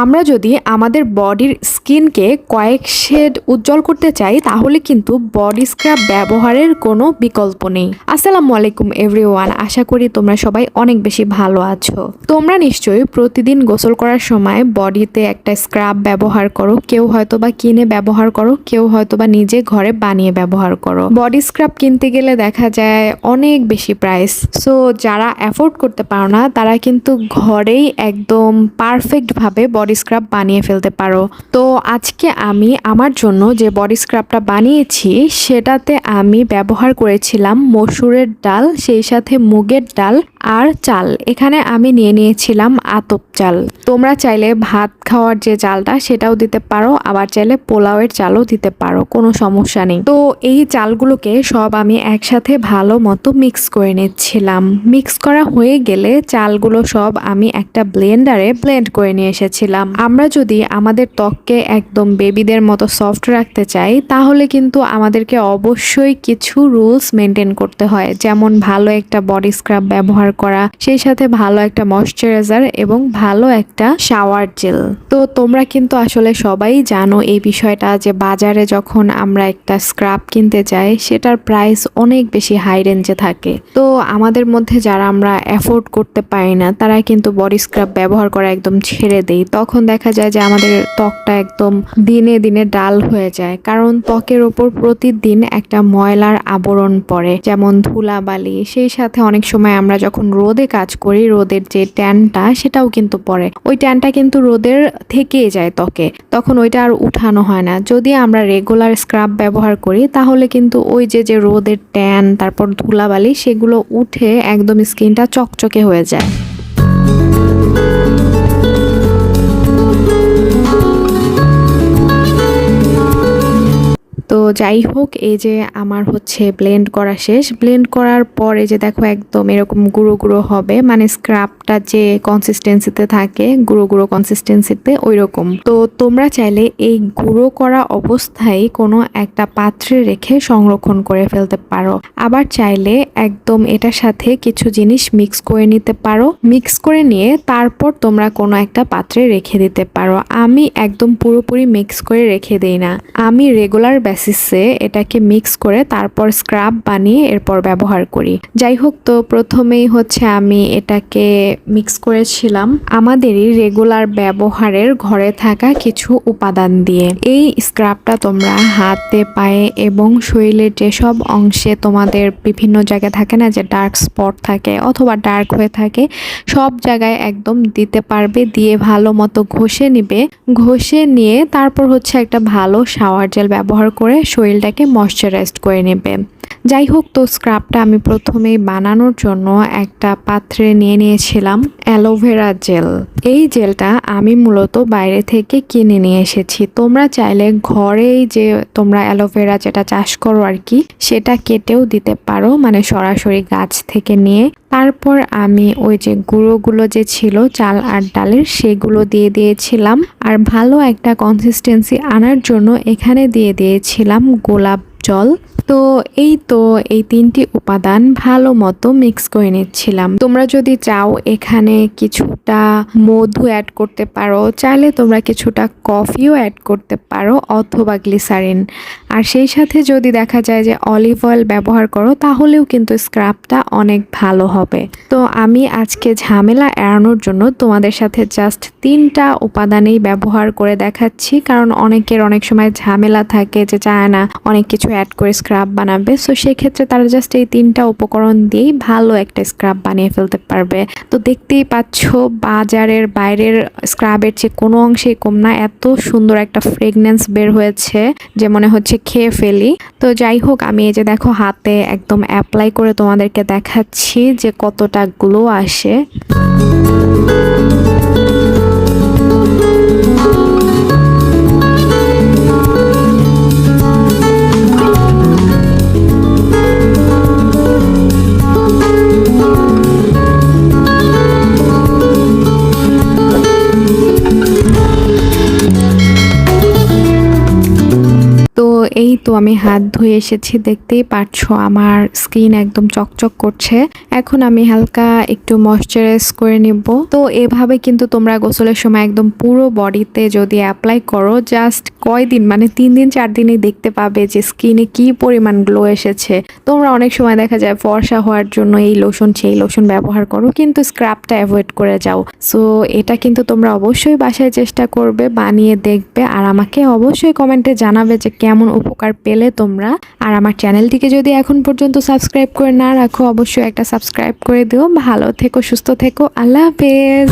আমরা যদি আমাদের বডির স্কিনকে কয়েক শেড উজ্জ্বল করতে চাই তাহলে কিন্তু বডি স্ক্রাব ব্যবহারের কোনো বিকল্প নেই। আসসালামু আলাইকুম এভরিওয়ান, আশা করি তোমরা সবাই অনেক বেশি ভালো আছো। তোমরা নিশ্চয়ই প্রতিদিন গোসল করার সময় বডিতে একটা স্ক্রাব ব্যবহার করো, কেউ হয়তোবা কিনে ব্যবহার করো, কেউ হয়তোবা নিজে ঘরে বানিয়ে ব্যবহার করো। বডি স্ক্রাব কিনতে গেলে দেখা যায় অনেক বেশি প্রাইস, সো যারা অ্যাফোর্ড করতে পারো না তারা কিন্তু ঘরেই একদম পারফেক্ট ভাবে বডি স্ক্রাব বানিয়ে ফেলতে পারো। তো আজকে আমি আমার জন্য যে বডি স্ক্রাবটা বানিয়েছি সেটাতে আমি ব্যবহার করেছিলাম মসুরের ডাল, সেই সাথে মুগের ডাল আর চাল। এখানে আমি নিয়ে নিয়েছিলাম আতপ চাল। তোমরা চাইলে ভাত খাওয়ার যে চালটা সেটাও দিতে পারো, আবার চাইলে পোলাওয়ের চালও দিতে পারো, কোনো সমস্যা নেই। তো এই চালগুলোকে সব আমি একসাথে ভালো মতো মিক্স করে নিচ্ছিলাম। মিক্স করা হয়ে গেলে চালগুলো সব আমি একটা ব্লেন্ডারে ব্লেন্ড করে নিয়ে এসেছিলাম। আমরা যদি আমাদের ত্বককে একদম বেবিদের মতো সফট রাখতে চাই তাহলে কিন্তু আমাদেরকে অবশ্যই কিছু রুলস মেনটেন করতে হয়, যেমন ভালো একটা বডি স্ক্রাব ব্যবহার করা, সেই সাথে ভালো একটা ময়শ্চারাইজার এবং ভালো একটা শাওয়ার জেল। তো তোমরা কিন্তু আসলে সবাই জানো এই বিষয়টা যে বাজারে যখন আমরা একটা স্ক্রাব কিনতে যাই সেটার প্রাইস অনেক বেশি হাই রেঞ্জে থাকে। তো আমাদের মধ্যে যারা আমরা অ্যাফোর্ড করতে পারি না তারা কিন্তু বডি স্ক্রাব ব্যবহার করা একদম ছেড়ে দেই। তখন দেখা যায় যে আমাদের ত্বকটা একদম দিনে দিনে ডাল হয়ে যায়, কারণ ত্বকের ওপর প্রতিদিন একটা ময়লার আবরণ পড়ে, যেমন ধুলাবালি। সেই সাথে অনেক সময় আমরা যখন রোদে কাজ করি রোদের যে ট্যানটা সেটাও কিন্তু পড়ে, ওই ট্যানটা কিন্তু রোদের থেকেই যায় ত্বকে, তখন ওইটা আর উঠানো হয় না। যদি আমরা রেগুলার স্ক্রাব ব্যবহার করি তাহলে কিন্তু ওই যে রোদের ট্যান তারপর ধুলাবালি সেগুলো উঠে একদম স্কিনটা চকচকে হয়ে যায়। তো যাই হোক, এই যে আমার হচ্ছে ব্লেন্ড করা শেষ। ব্লেন্ড করার পরে যে দেখো একদম এরকম গুঁড়ো গুঁড়ো হবে, মানে স্ক্রাবটা যে কনসিস্টেন্সিতে থাকে গুঁড়ো গুঁড়ো কনসিস্টেন্সিতে ওই রকম। তো তোমরা চাইলে এই গুঁড়ো করা অবস্থায় কোনো একটা পাত্রে রেখে সংরক্ষণ করে ফেলতে পারো, আবার চাইলে একদম এটার সাথে কিছু জিনিস মিক্স করে নিতে পারো। মিক্স করে নিয়ে তারপর তোমরা কোনো একটা পাত্রে রেখে দিতে পারো। আমি একদম পুরোপুরি মিক্স করে রেখে দিই না, আমি রেগুলার বেসিসে এটাকে মিক্স করে তারপর স্ক্রাব বানিয়ে এরপর ব্যবহার করি। যাই হোক, তো প্রথমেই হচ্ছে আমি এটাকে মিক্স করেছিলাম আমাদেরই রেগুলার ব্যবহারের ঘরে থাকা কিছু উপাদান দিয়ে। এই স্ক্রাবটা তোমরা হাতে, পায়ে এবং শরীরের যেসব অংশে তোমাদের বিভিন্ন জায়গায় থাকে না যে ডার্ক স্পট থাকে অথবা ডার্ক হয়ে থাকে, সব জায়গায় একদম দিতে পারবে। দিয়ে ভালো মতো ঘষে নিবে, ঘষে নিয়ে তারপর হচ্ছে একটা ভালো শাওয়ার জেল ব্যবহার করে শরীরটাকে ময়শ্চারাইজড করে নেবে। যাই হোক, তো স্ক্রাবটা আমি প্রথমেই বানানোর জন্য একটা পাত্রে নিয়ে নিয়েছিলাম অ্যালোভেরা জেল। এই জেলটা আমি মূলত বাইরে থেকে কিনে নিয়ে এসেছি। তোমরা চাইলে ঘরেই যে তোমরা অ্যালোভেরা যেটা চাষ করো আর কি, সেটা কেটেও দিতে পারো, মানে সরাসরি গাছ থেকে নিয়ে। তারপর আমি ওই যে গুঁড়োগুলো যে ছিল চাল আর ডালের সেগুলো দিয়ে দিয়েছিলাম, আর ভালো একটা কনসিস্টেন্সি আনার জন্য এখানে দিয়ে দিয়েছিলাম গোলাপ জল। তো এই তিনটি উপাদান ভালো মতো মিক্স করে নিচ্ছিলাম। তোমরা যদি চাও এখানে কিছুটা মধু অ্যাড করতে পারো, চাইলে তোমরা কিছুটা কফিও অ্যাড করতে পারো অথবা গ্লিসারিন। আর সেই সাথে যদি দেখা যায় যে অলিভ অয়েল ব্যবহার করো তাহলেও কিন্তু স্ক্রাবটা অনেক ভালো হবে। তো আমি আজকে ঝামেলা এড়ানোর জন্য তোমাদের সাথে জাস্ট 3টা উপাদানেই ব্যবহার করে দেখাচ্ছি, কারণ অনেকের অনেক সময় ঝামেলা থাকে যে চায় না অনেক কিছু অ্যাড করে স্ক্রাব বানাবে। সো সেক্ষেত্রে তারা জাস্ট এই 3টা উপকরণ দিয়েই ভালো একটা স্ক্রাব বানিয়ে ফেলতে পারবে। তো দেখতেই পাচ্ছ বাজারের বাইরের স্ক্রাবের চেয়ে কোনো অংশেই কম না, এত সুন্দর একটা ফ্রেগনেন্স বের হয়েছে যে মনে হচ্ছে খেয়ে ফেলি। তো যাই হোক, আমি এই যে দেখো হাতে একদম অ্যাপ্লাই করে তোমাদেরকে দেখাচ্ছি যে কতটা গ্লো আসে। এই এই তো আমি হাত ধুয়ে এসেছি, দেখতেই পারছো আমার স্কিন একদম চকচক করছে। এখন আমি হালকা একটু ময়শ্চারাইজ করে নিব। তো এভাবে কিন্তু তোমরা গোসলের সময় একদম পুরো বডিতে যদি অ্যাপ্লাই করো, জাস্ট কয়দিন মানে 3 দিন 4 দিনই দেখতে পাবে যে স্কিনে কি পরিমাণ গ্লো এসেছে। তোমরা অনেক সময় দেখা যায় ফর্সা হওয়ার জন্য এই লোশন সেই লোশন ব্যবহার করো, কিন্তু স্ক্রাবটা অ্যাভয়েড করে যাও। সো এটা কিন্তু তোমরা অবশ্যই বাসায় চেষ্টা করবে, বানিয়ে দেখবে, আর আমাকে অবশ্যই কমেন্টে জানাবে যে কেমন উপকার পেলে তোমরা। আর আমার চ্যানেলটিকে যদি এখন পর্যন্ত সাবস্ক্রাইব করে না রাখো, অবশ্যই একটা সাবস্ক্রাইব করে দিও। ভালো থেকো, সুস্থ থেকো, আল্লাহ হাফেজ।